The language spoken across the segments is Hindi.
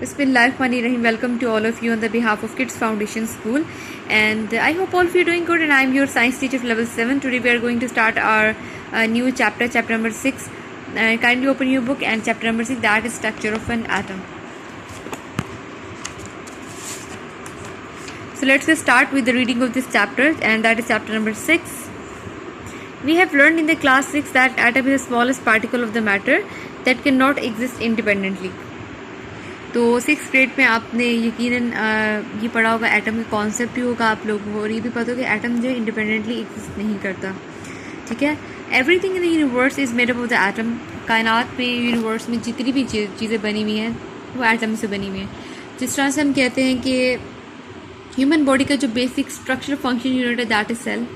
Bismillahirrahmanirrahim. Welcome to all of you on the behalf of Kids Foundation School, and I hope all of you are doing good. And I'm your science teacher of level 7. Today we are going to start our new chapter number 6. Kindly open your book and chapter number 6, that is structure of an atom. So let's start with the reading of this chapter, and that is chapter number 6. We have learned in the class 6 that atom is the smallest particle of the matter that cannot exist independently. तो 6th ग्रेड में आपने यकीनन ये पढ़ा होगा, एटम का कॉन्सेप्ट भी होगा आप लोगों को, और ये भी पता होगा कि एटम जो है इंडिपेंडेंटली एग्जिस्ट नहीं करता. ठीक है. Everything in the universe is made up of the atom. कायनात में, यूनिवर्स में जितनी भी चीज़ें बनी हुई हैं वो एटम से बनी हुई हैं. जिस तरह से हम कहते हैं कि ह्यूमन बॉडी का जो बेसिक स्ट्रक्चर फंक्शन यूनिट है दैट इज सेल,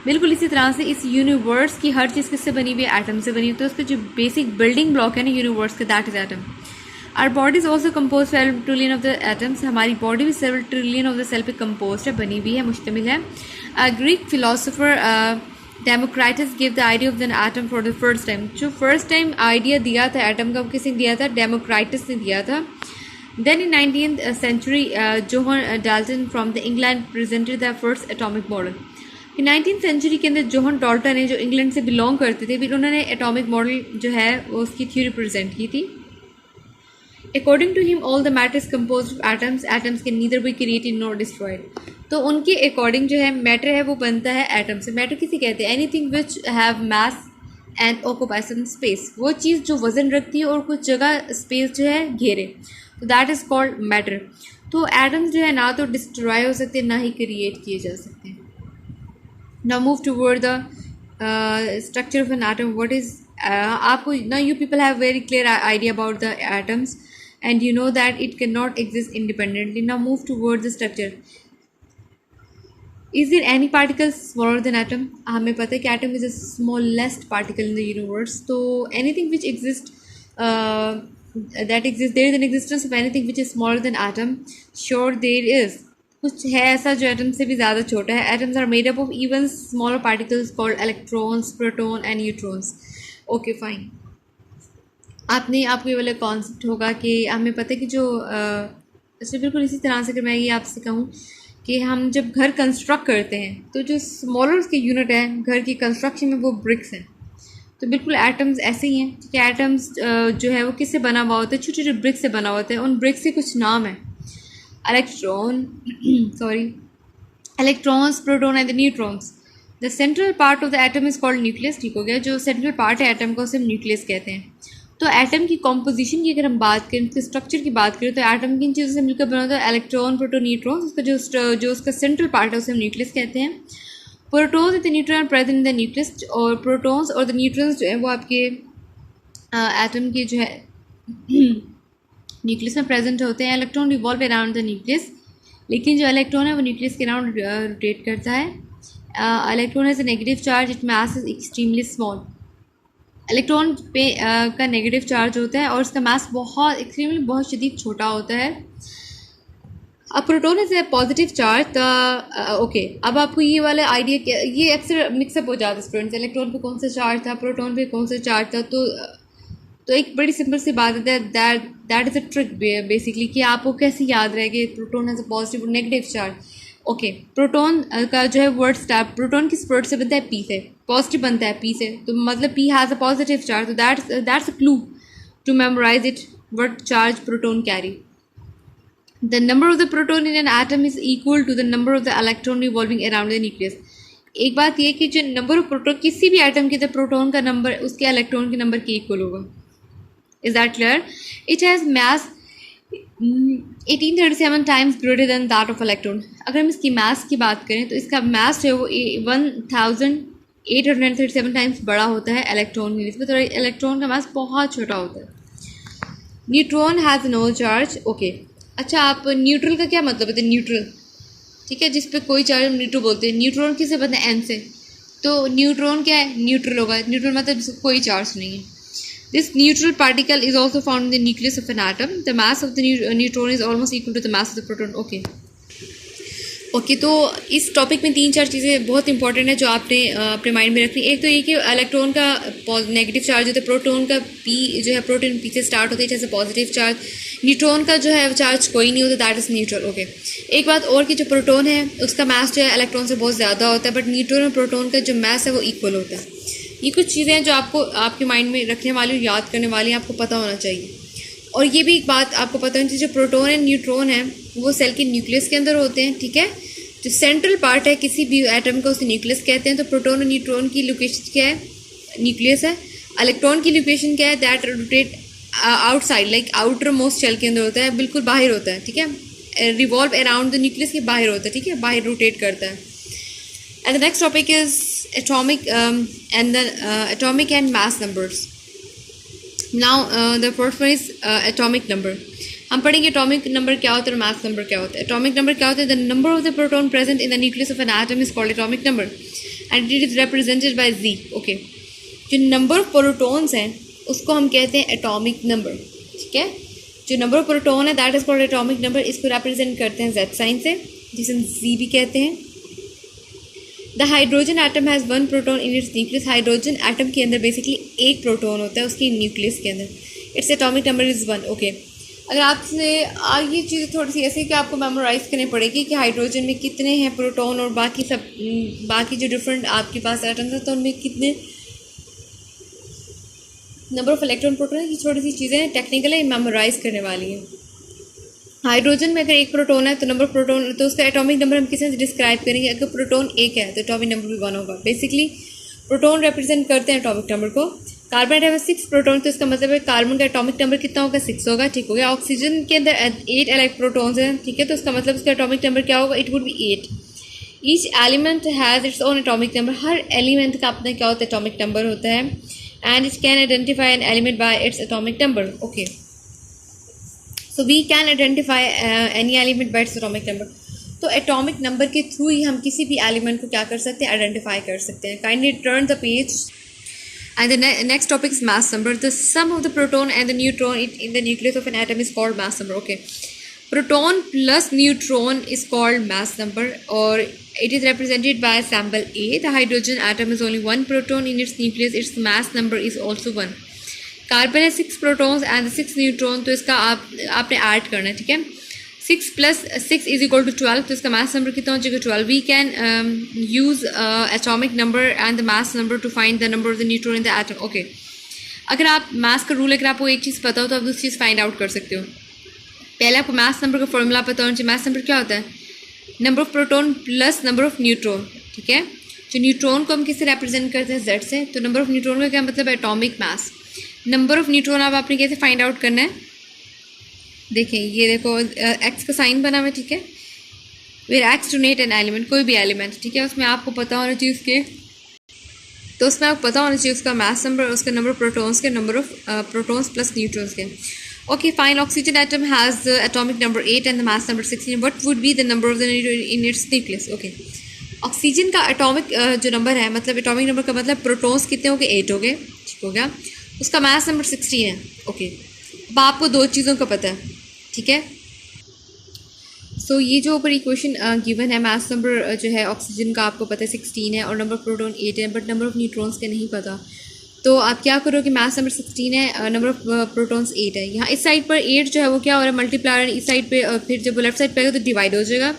बिल्कुल इसी तरह से इस यूनिवर्स की हर चीज़ किससे बनी हुई है? एटम से बनी हुई. तो उसका जो बेसिक बिल्डिंग ब्लॉक है ना यूनिवर्स का, that is atom. Our body is also compose seven trillion of the atoms. हमारी बॉडी भी 7 ट्रिलियन ऑफ द सेल पे कम्पोज है, बनी हुई है, मुश्तमिल है. Greek philosopher Democritus give the idea of the atom for the first time. जो फर्स्ट टाइम आइडिया दिया था एटम का, किसने दिया था? डेमोक्राइटस ने दिया था. Then in 19th century, Johann Dalton from the England presented the first atomic model. कि 19th century के अंदर जोहन डाल्टन है, जो इंग्लैंड से बिलोंग करते थे, फिर उन्होंने एटॉमिक मॉडल जो है वो उसकी थ्योरी प्रेजेंट की थी. According to him, all the matter is composed of atoms. Atoms can neither be created nor destroyed. तो उनके अकॉर्डिंग जो है मैटर है वो बनता है एटम से. मैटर किसे कहते हैं? Anything which have mass and occupies some space. वो चीज़ जो वजन रखती है और कुछ जगह स्पेस जो है घेरे, तो दैट इज़ कॉल्ड मैटर. तो एटम्स जो है ना तो डिस्ट्रॉय हो सकते हैं ना ही क्रिएट किए जा सकते हैं. Now move toward the structure of an atom. What is आपको ना, you people have very clear idea about the atoms and you know that it cannot exist independently. Now move towards the structure. Is there any particle smaller than atom? हमें पता है कि atom is the smallest particle in the universe. So anything which exists, there is an existence of anything which is smaller than atom. Sure there is. कुछ है ऐसा जो एटम से भी ज़्यादा छोटा है. Atoms are made up of even smaller particles called electrons, proton and neutrons. Okay, fine. आपको ये वाला कॉन्सेप्ट होगा कि हमें पता है कि जो अच्छा बिल्कुल इसी तरह से अगर मैं ये आपसे कहूँ कि हम जब घर कंस्ट्रक्ट करते हैं तो जो स्मॉलर उसके यूनिट है घर की कंस्ट्रक्शन में वो ब्रिक्स हैं. तो बिल्कुल एटम्स ऐसे ही हैं कि एटम्स जो है वो किससे बना हुआ होता है? छोटे छोटे ब्रिक्स से बना होता है. उन ब्रिक्स के कुछ नाम हैं. Electrons, proton and the neutrons. The central part of the atom is called nucleus. ठीक हो गया. जो सेंट्रल पार्ट है एटम का उसे न्यूक्लियस कहते हैं. तो एटम की कॉम्पोजिशन की अगर हम बात करें, उसके स्ट्रक्चर की बात करें, तो एटम किन चीज़ों से मिलकर बना होता है? Electron, proton, neutron. उसका जो उसका सेंट्रल पार्ट है उसे हम न्यूक्लियस कहते हैं. Protons and neutron present in the nucleus. और प्रोटॉन्स और द न्यूट्रॉन्स जो है वो आपके एटम के जो है न्यूक्लियस में प्रेजेंट होते हैं. Electron revolve around the nucleus, लेकिन जो इलेक्ट्रॉन है वो न्यूक्लियस के अराउंड रोटेट करता है. Electron has a negative charge, it mass is extremely small. Electron पे का नेगेटिव चार्ज होता है और इसका मास बहुत शदीद छोटा होता है. अब proton is a positive charge. Okay, अब आपको ये वाला आइडिया, ये अक्सर मिक्सअप हो जाता है स्टूडेंट्स. इलेक्ट्रॉन पे कौन सा चार्ज था, प्रोटॉन पे कौन सा चार्ज था. तो एक बड़ी सिंपल सी बात है, that is a trick basically, कि आपको कैसे याद रहे कि प्रोटॉन हैज़ अ पॉजिटिव और नेगेटिव चार्ज. ओके, प्रोटॉन का जो है वर्ड स्टार, प्रोटॉन किस वर्ड से बनता है? पी से. पॉजिटिव बनता है पी से, तो मतलब P has a positive charge. तो that's a clue to memorise it, what charge proton carry. The number of the proton in an atom is equal to the number of the electron revolving around the nucleus. एक बात यह कि जो नंबर ऑफ प्रोटॉन किसी भी एटम के, तो प्रोटॉन का नंबर उसके इलेक्ट्रॉन के नंबर के इक्वल होगा. Is that clear? It has mass 1837 times greater than that of electron. अगर हम इसकी मास की बात करें तो इसका मास जो है वो 1837 टाइम्स बड़ा होता है इलेक्ट्रॉन की निस्बत, और इलेक्ट्रॉन का मास बहुत छोटा होता है. Neutron has no charge. Okay, अच्छा आप न्यूट्रल का क्या मतलब है? न्यूट्रल, ठीक है, जिस पे कोई चार्ज हम न्यूट्रल बोलते हैं. न्यूट्रॉन किससे बनता है? एन से. तो न्यूट्रॉन क्या है? न्यूट्रल होगा. न्यूट्रल मतलब जिसको कोई चार्ज नहीं है. This neutral particle is also found in the nucleus of an atom. The mass of the neutron is almost equal to the mass of the proton. Okay. Okay तो इस टॉपिक में 3-4 चीज़ें बहुत इंपॉर्टेंट है जो आपने अपने माइंड में रखनी। एक तो ये कि इलेक्ट्रॉन का नेगेटिव चार्ज होता है, प्रोटॉन का पी जो है प्रोटॉन पी से स्टार्ट होता है जैसे पॉजिटिव चार्ज, न्यूट्रॉन का जो है चार्ज कोई नहीं होता, दैट इज़ न्यूट्रल। ओके, एक बात और कि जो प्रोटॉन है उसका मास जो है इलेक्ट्रॉन से बहुत ज़्यादा होता है, बट न्यूट्रॉन और प्रोटॉन का जो मास है वो इक्वल होता है। ये कुछ चीज़ें हैं जो आपको आपके माइंड में रखने वाली और याद करने वाली आपको पता होना चाहिए। और ये भी एक बात आपको पता होनी चाहिए, जो प्रोटॉन एंड न्यूट्रॉन है वो सेल के न्यूक्लियस के अंदर होते हैं, ठीक है। जो सेंट्रल पार्ट है किसी भी एटम का उसे न्यूक्लियस कहते हैं। तो प्रोटॉन और न्यूट्रॉन की लोकेशन क्या है, न्यूक्लियस है। इलेक्ट्रॉन की लोकेशन क्या है, that rotate outside, like outermost shell के अंदर होता है, बिल्कुल बाहर होता है, ठीक है। रिवॉल्व अराउंड द न्यूक्लियस के बाहर होता है, ठीक है, बाहर रोटेट करता है। And the next topic is atomic and mass numbers. Now the first one is atomic number. हम पढ़ेंगे एटॉमिक नंबर क्या होता है और मास नंबर क्या होता है। एटॉमिक नंबर क्या होता है, the number of the proton present in the nucleus of an atom is called atomic number and it is represented by Z. Okay, जो नंबर ऑफ प्रोटॉन्स हैं उसको हम कहते हैं एटॉमिक नंबर, ठीक है। जो नंबर ऑफ प्रोटॉन है that is called atomic number, इसको रिप्रेजेंट करते हैं जेड साइन से, जिसे हम जी भी कहते हैं। The hydrogen atom has 1 proton in its nucleus. Hydrogen atom के अंदर बेसिकली 1 प्रोटॉन होता है उसकी न्यूक्लियस के अंदर, it's atomic number is 1। Okay, अगर आपसे ये चीज़ें थोड़ी सी ऐसे कि आपको मेमोराइज करनी पड़ेगी कि हाइड्रोजन में कितने हैं प्रोटॉन और बाकी सब बाकी जो डिफरेंट आपके पास एटम्स हैं तो उनमें कितने नंबर ऑफ इलेक्ट्रॉन प्रोटॉन है। ये थोड़ी सी चीज़ें टेक्निकली मेमोराइज करने वाली हैं। हाइड्रोजन में अगर 1 प्रोटॉन है तो नंबर ऑफ प्रोटॉन, तो उसका एटॉमिक नंबर हम किसी से डिस्क्राइब करेंगे। अगर प्रोटॉन 1 है तो एटॉमिक नंबर भी 1 होगा। बेसिकली प्रोटॉन रिप्रेजेंट करते हैं एटॉमिक नंबर को। कार्बन एटम में 6 प्रोटॉन, तो इसका मतलब है कार्बन का एटॉमिक नंबर कितना होगा, 6 होगा, ठीक हो गया। ऑक्सीजन के अंदर 8 इलेक्ट्रॉन प्रोटॉन्स हैं, ठीक है, तो उसका मतलब उसका एटॉमिक नंबर क्या होगा, it would be 8। Each element has its own atomic number. हर एलिमेंट का अपना क्या होता है, एटॉमिक नंबर होता है। And it can identify an element by its atomic number. Okay, so we can identify any element by its atomic number. तो एटॉमिक नंबर के थ्रू ही हम किसी भी एलिमेंट को क्या कर सकते हैं, आइडेंटिफाई कर सकते हैं। Kindly turn the page and the next topic is mass number. The sum of the proton and the neutron in the nucleus of an atom is called mass number. Okay, proton plus neutron is called mass number, or it is represented by symbol A. The hydrogen atom is only 1 proton in its nucleus, its mass number is also 1. Carbon है 6 प्रोटॉन्स एंड 6 न्यूट्रॉन, तो इसका आपने ऐड करना है, ठीक है। 6 + 6 इज इक्वल टू 12, तो इसका मास नंबर कितना हो जाएगा, 12। We can use atomic number and the mass number to find the number of the neutron in the atom. Okay, अगर आप मास का रूल, अगर आपको एक चीज़ पता हो तो आप दूसरी चीज़ फाइंड आउट कर सकते हो। पहले आपको मास नंबर का फॉर्मूला पता होना चाहिए। मास नंबर क्या होता है, number of proton plus number of neutron, ठीक है। जो न्यूट्रॉन को हम किससे रिप्रेजेंट करते हैं, जेड से, तो नंबर ऑफ न्यूट्रॉन का क्या मतलब है, atomic mass. Number of neutron अब आपने कैसे फाइंड आउट करना है, देखें ये देखो एक्स का साइन बना हुआ है, ठीक है। Where X donate an element, कोई भी एलिमेंट, ठीक है, उसमें आपको पता होना चाहिए उसके, तो उसमें आपको पता होना चाहिए उसका मास नंबर, उसका नंबर ऑफ प्रोटॉन्स के, number of protons plus neutrons के। Okay fine, oxygen atom has atomic number 8 and the mass number 16। What would be the number of the in its nucleus. Okay, oxygen का एटॉमिक जो नंबर है, मतलब एटॉमिक नंबर का मतलब प्रोटॉन्स कितने हो गए, 8 हो गए, ठीक हो गया। उसका मास नंबर 16 है। ओके, अब आपको 2 चीज़ों का पता है, ठीक है। सो ये जो ऊपर इक्वेशन गिवन है, मास नंबर जो है ऑक्सीजन का आपको पता है 16 है और नंबर ऑफ प्रोटॉन 8 है, बट नंबर ऑफ न्यूट्रॉन्स के नहीं पता। तो आप क्या करोगे, मास नंबर 16 है, नंबर ऑफ प्रोटॉन्स 8 है। यहाँ इस साइड पर 8 जो है वो क्या हो रहा है, मल्टीप्लाई, इस साइड पे फिर जब लेफ्ट साइड पे आएगा तो डिवाइड हो जाएगा,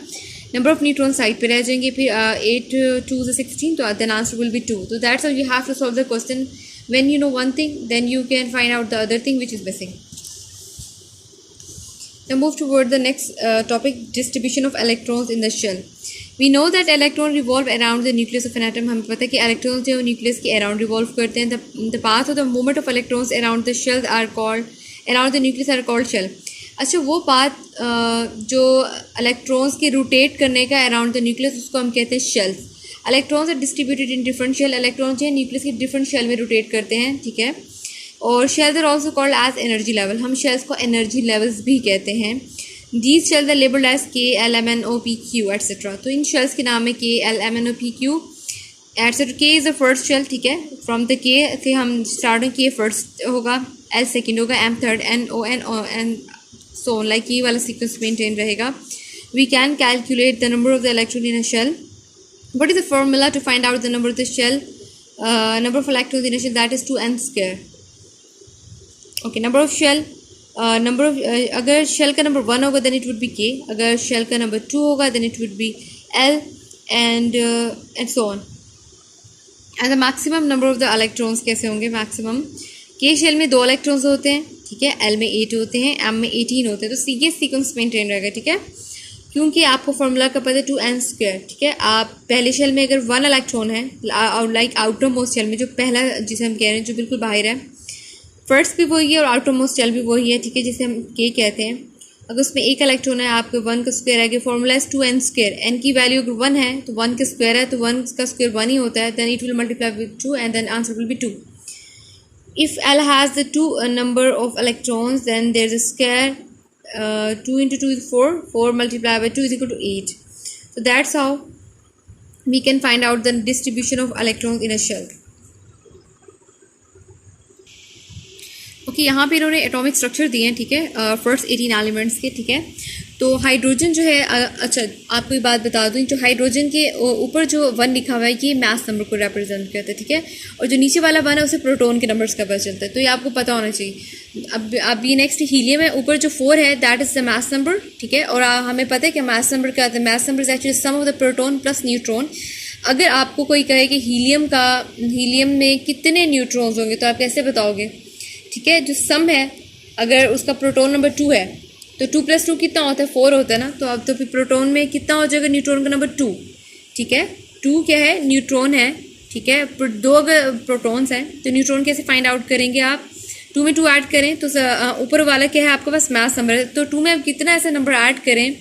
नंबर ऑफ न्यूट्रॉन साइड पे रह जाएंगे, फिर 8 2 16, तो देन आंसर विल बी 2। तो that's how you have to solve the question. When you know one thing, then you can find out the other thing which is missing. Now move toward the next topic, distribution of electrons in the shell. We know that electron revolve around the nucleus of an atom. हमें पता है कि electrons जो nucleus के around revolve करते हैं। The path of the movement of electrons around the shell are called, around the nucleus are called shell. अच्छा, वो पाथ जो electrons के rotate करने का around the nucleus, उसको हम कहते हैं shells. Electrons are distributed in different shell. Electron जो है न्यूक्लियस के डिफरेंट शेल में रोटेट करते हैं, ठीक है। और shells are also called as energy level. हम शेल्स को एनर्जी लेवल्स भी कहते हैं। These shells are labelled as K, L, M, N, O, P, Q etcetera. तो इन शेल्स के नाम है K, L, M, N, O, P, Q etcetera. K is the first shell, ठीक है, फ्रॉम द K से हम स्टार्ट, K फर्स्ट होगा, L सेकेंड होगा, M third, N, O, N, O, N, so like ये वाला सीक्वेंस मेंटेन रहेगा। we can calculate the number of the electron in a shell. What is the formula to find out the number of the shell? Number of electrons in a shell, that is 2n square. Okay, number of shell, अगर शेल का नंबर 1 होगा then it would be k, अगर शेल का नंबर 2 होगा then it would be l, and so on. And the maximum number of the electrons कैसे होंगे? मैक्सिमम k शेल में 2 इलेक्ट्रॉन्स होते हैं, ठीक है, l में 8 होते हैं, m में 18 होते हैं, तो ये सीक्वेंस मेंटेन रहेगा, ठीक है, क्योंकि आपको फार्मूला का पता है 2n स्क्वायर, ठीक है। आप पहले शेल में अगर 1 इलेक्ट्रॉन है, लाइक आउटर मोस्ट शेल में जो पहला जिसे हम कह रहे हैं जो बिल्कुल बाहर है, फर्स्ट भी वही है और आउटर मोस्ट शेल भी वही है, ठीक है, जिसे हम के कहते हैं। अगर उसमें 1 इलेक्ट्रॉन है, आपके 1 का स्क्वायर है, formula is 2n square, n की वैल्यू अगर 1 है तो 1 का स्क्वायर है, तो 1 का स्क्वायर 1 ही होता है, then it will multiply with 2 and then answer will be 2. If L has the 2 number of electrons, then there is a square, 2 into 2 is 4, 4 multiplied by 2 is equal to 8. So that's how we can find out the distribution of electrons in a shell. Okay, यहाँ पे इन्होंने एटॉमिक स्ट्रक्चर दिए हैं, ठीक है, फर्स्ट 18 एलिमेंट्स के, ठीक है। तो हाइड्रोजन जो है, अच्छा आपको ये बात बता दूँ, जो हाइड्रोजन के ऊपर जो 1 लिखा हुआ है ये मास नंबर को रिप्रेजेंट करता है, ठीक है, और जो नीचे वाला 1 है उसे प्रोटॉन के नंबर्स का पता चलता है, तो ये आपको पता होना चाहिए। अब ये नेक्स्ट हीलियम है, ऊपर जो 4 है that is the mass number, ठीक है, और हमें पता है कि मास नंबर क्या होता है, mass number is actually sum of the proton plus neutron. अगर आपको कोई कहे कि हीलियम में कितने न्यूट्रॉन्स होंगे तो आप कैसे बताओगे, ठीक है, जो सम है अगर उसका प्रोटॉन नंबर 2 है तो 2 + 2 कितना होता है, 4 होता है ना, तो अब तो फिर प्रोटॉन में कितना हो जाएगा, न्यूट्रॉन का नंबर 2, ठीक है, 2 क्या है, न्यूट्रॉन है, ठीक है, 2 अगर प्रोटॉन्स हैं तो न्यूट्रॉन कैसे फाइंड आउट करेंगे आप, 2 में 2 ऐड करें तो ऊपर वाला क्या है आपके पास मास नंबर है, तो 2 में आप कितना ऐसा नंबर ऐड करें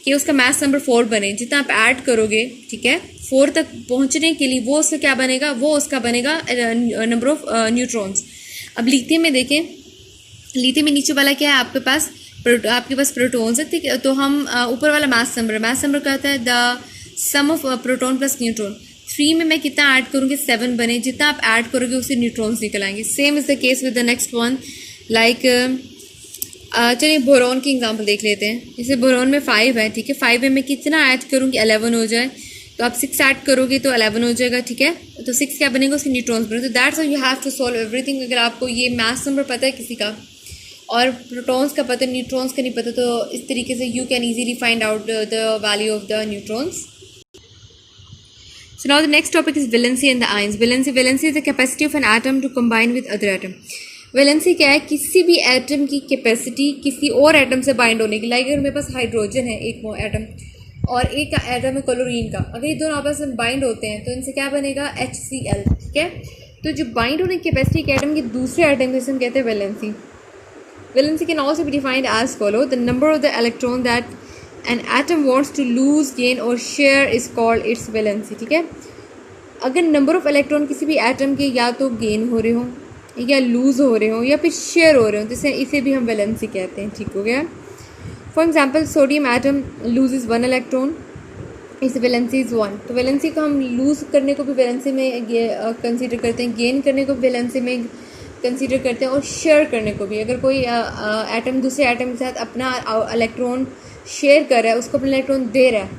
कि उसका मास नंबर 4 बने, जितना आप ऐड करोगे, ठीक है, 4 तक पहुँचने के लिए वो उसका क्या बनेगा, वो उसका बनेगा नंबर ऑफ न्यूट्रॉन्स। अब लिथियम में देखें, लिथियम में नीचे वाला क्या है आपके पास प्रोटॉन्स है, ठीक है, तो हम ऊपर वाला मास नंबर क्या होता है, the sum of proton plus neutron. 3 में मैं कितना ऐड करूँगी, 7 बने, जितना आप ऐड करोगे उससे न्यूट्रॉन्स निकल आएंगे। Same is the case with the next one, like चलिए बोरॉन की एग्जांपल देख लेते हैं। जैसे बोरॉन में 5 है, ठीक है, 5 में मैं कितना ऐड करूँगी, 11 हो जाए, तो आप 6 ऐड करोगे तो 11 हो जाएगा, ठीक है, तो 6 क्या बनेगा, उसके न्यूट्रॉन्स बनेंगे। तो that's how you have to solve everything. अगर आपको ये मास नंबर पता है किसी का और प्रोटॉन्स का पता है, न्यूट्रॉन्स का नहीं पता, तो इस तरीके से you can easily find out the value of the neutrons. So now the next topic is valency and the ions. Valency is the capacity of an atom to combine with other atom. Valency क्या है, किसी भी एटम की कैपेसिटी किसी और एटम से बाइंड होने की। लाइक अगर मेरे पास हाइड्रोजन है एक एटम और एक एटम है क्लोरीन का, अगर ये दोनों आपस में बाइंड होते हैं तो इनसे क्या बनेगा, HCl, ठीक है। तो जो बाइंड होने की कैपेसिटी एक एटम की दूसरे एटम को हम कहते हैं valency. Valency can also be defined as follow, the number of the electron that an atom wants to lose, gain और share is called its valency, ठीक है। अगर नंबर ऑफ इलेक्ट्रॉन किसी भी एटम के या तो गेन हो रहे हों या लूज हो रहे हों या फिर शेयर हो रहे हों, जैसे इसे भी हम वैलेंसी कहते हैं, ठीक हो गया। For example sodium atom loses 1 electron, इस वैलेंसी इज़ 1। तो वैलेंसी को हम लूज़ करने को भी वैलेंसी में कंसीडर करते हैं, गेन करने को भी वैलेंसी में कंसीडर करते हैं और शेयर करने को भी। अगर कोई एटम दूसरे एटम के साथ अपना इलेक्ट्रॉन शेयर कर रहा है, उसको अपना इलेक्ट्रॉन दे रहा है,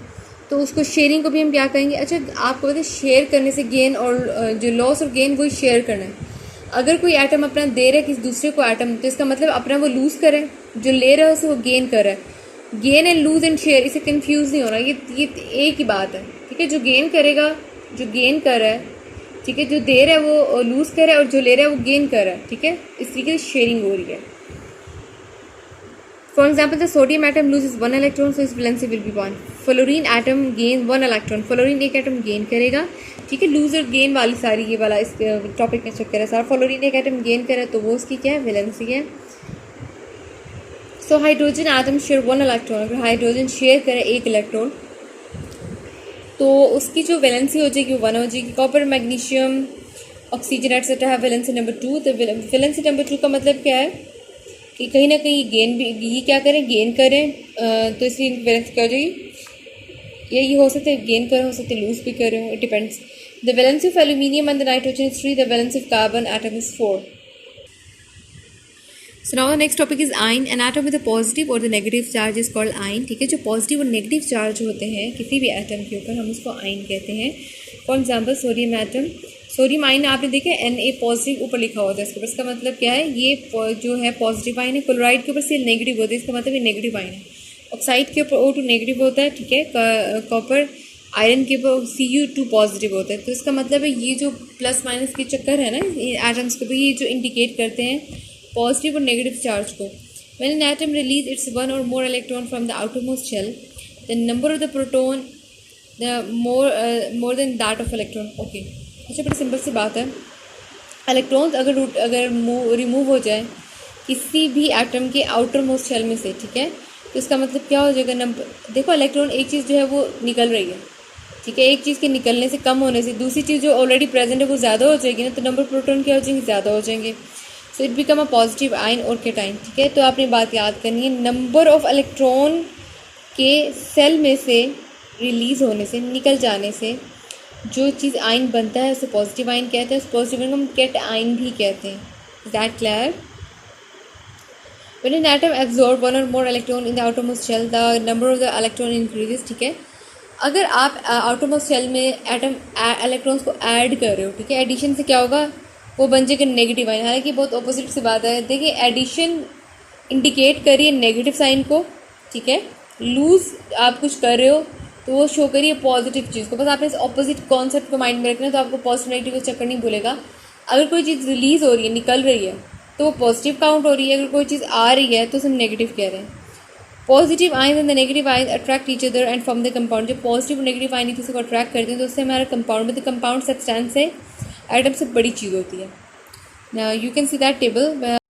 तो उसको शेयरिंग को भी हम क्या कहेंगे। अच्छा, आपको पता है शेयर करने से गेन और जो लॉस और गेन वही शेयर करना है। अगर कोई एटम अपना दे रहा है किसी दूसरे को एटम, तो इसका मतलब अपना वो लूज़ करे, जो ले रहा है उसे वो गेन कर रहा है। Gain and lose and share, इसे कंफ्यूज नहीं होना, ये एक ही बात है, ठीक है। जो गेन करेगा, जो गेन कर रहा है, ठीक है, जो दे रहा है वो लूज कर रहा है और जो ले रहा है वो गेन कर रहा है, ठीक है। इस तरीके से शेयरिंग हो रही है। For example the sodium atom loses 1 electron, so इस valency will be 1। Fluorine atom gain 1 electron, fluorine एक एटम गेन करेगा, ठीक है। लूज और गेन वाली सारी ये वाला इस टॉपिक में चक्कर है सारा। फ्लोरीन एक एटम गेन करे तो वो उसकी क्या है, वैलेंसी है। So hydrogen atom share 1 electron, अगर हाइड्रोजन शेयर करे 1 इलेक्ट्रॉन तो उसकी जो वैलेंसी हो जाएगी वो 1 हो जाएगी। कॉपर, मैग्नीशियम, ऑक्सीजन एटसेट्रा है वैलेंसी नंबर 2। तो वैलेंसी नंबर 2 का मतलब क्या है कि कहीं ना कहीं गेन भी ये क्या करें, गेन करें, तो इसलिए इनकी वैलेंसी क्या हो जाएगी, ये हो सकते हैं गेन करें, हो सकते हैं लूज भी करें, it depends. The valency of aluminium and the nitrogen is 3, the valency of carbon atom is 4। So now next topic is ion. An atom with a positive और the negative charge is called ion. ठीक है, जो पॉजिटिव और नेगेटिव चार्ज होते हैं किसी भी एटम के ऊपर हम उसको आयन कहते हैं. For example sodium atom, sodium ion आपने देखा Na पॉजिटिव ऊपर लिखा होता है इसके ऊपर. इसका मतलब क्या है, ये जो है पॉजिटिव आयन है. क्लोराइड के ऊपर Cl नेगेटिव होता है, इसका मतलब ये नेगेटिव आयन है. ऑक्साइड के ऊपर O2 नेगेटिव होता है. ठीक है, कॉपर आयरन के ऊपर Cu2 पॉजिटिव होता है. तो इसका मतलब है ये जो प्लस माइनस के चक्कर है ना एटम्स के ऊपर, ये जो इंडिकेट करते हैं पॉजिटिव और नेगेटिव चार्ज को. When an atom release its one or more electron from the outermost shell, the number of the proton the more than that of electron. Okay. अच्छा, बड़ी सिंपल सी बात है. इलेक्ट्रॉन्स अगर रिमूव हो जाए किसी भी एटम के आउटर मोस्ट शेल में से, ठीक है, तो इसका मतलब क्या हो जाएगा. नंबर देखो, इलेक्ट्रॉन एक चीज़ जो है वो निकल रही है. ठीक है, एक चीज़ के निकलने से कम होने से दूसरी चीज़ जो ऑलरेडी प्रेजेंट है वो ज़्यादा हो जाएगी ना, तो नंबर प्रोटॉन क्या हो जाएंगे, ज़्यादा हो जाएंगे. So it become a positive ion और केटाइन. ठीक है, तो आपने बात याद करनी है, नंबर ऑफ इलेक्ट्रॉन के सेल में से रिलीज़ होने से, निकल जाने से जो चीज़ आयन बनता है उसे पॉजिटिव आयन कहते हैं. उस पॉजिटिव आयन को हम केट आयन भी कहते हैं. Is that clear? When an atom absorbs one or more electron in the outermost shell, the number of the electron increases. ठीक है, अगर आप आउटरमोस्ट शेल में एटम इलेक्ट्रॉन्स को ऐड कर रहे हो, ठीक है, एडिशन से क्या होगा, वो बन जाएगा नेगेटिव आयन. हालांकि बहुत ऑपोजिट से बात है. देखिए, एडिशन इंडिकेट करिए नेगेटिव साइन को. ठीक है, लूज आप कुछ कर रहे हो तो वो शो करिए पॉजिटिव चीज़ को. बस आपने इस ऑपोजिट कॉन्सेप्ट को माइंड में रखना है, तो आपको पॉजिटिव नेगेटिव का चक्कर नहीं भूलेगा. अगर कोई चीज़ रिलीज हो रही है, निकल रही है, तो वो पॉजिटिव काउंट हो रही है. अगर कोई चीज़ आ रही है तो उसे हम नेगेटिव कह रहे हैं. Positive ion and the negative ion attract each other and form the compound. जब पॉजिटिव और नेगेटिव आयन एक दूसरे को अट्रैक्ट करते हैं तो उससे हमारा कंपाउंड में, कंपाउंड सब्सटेंस से एटम से बड़ी चीज़ होती है. Now you can see that table.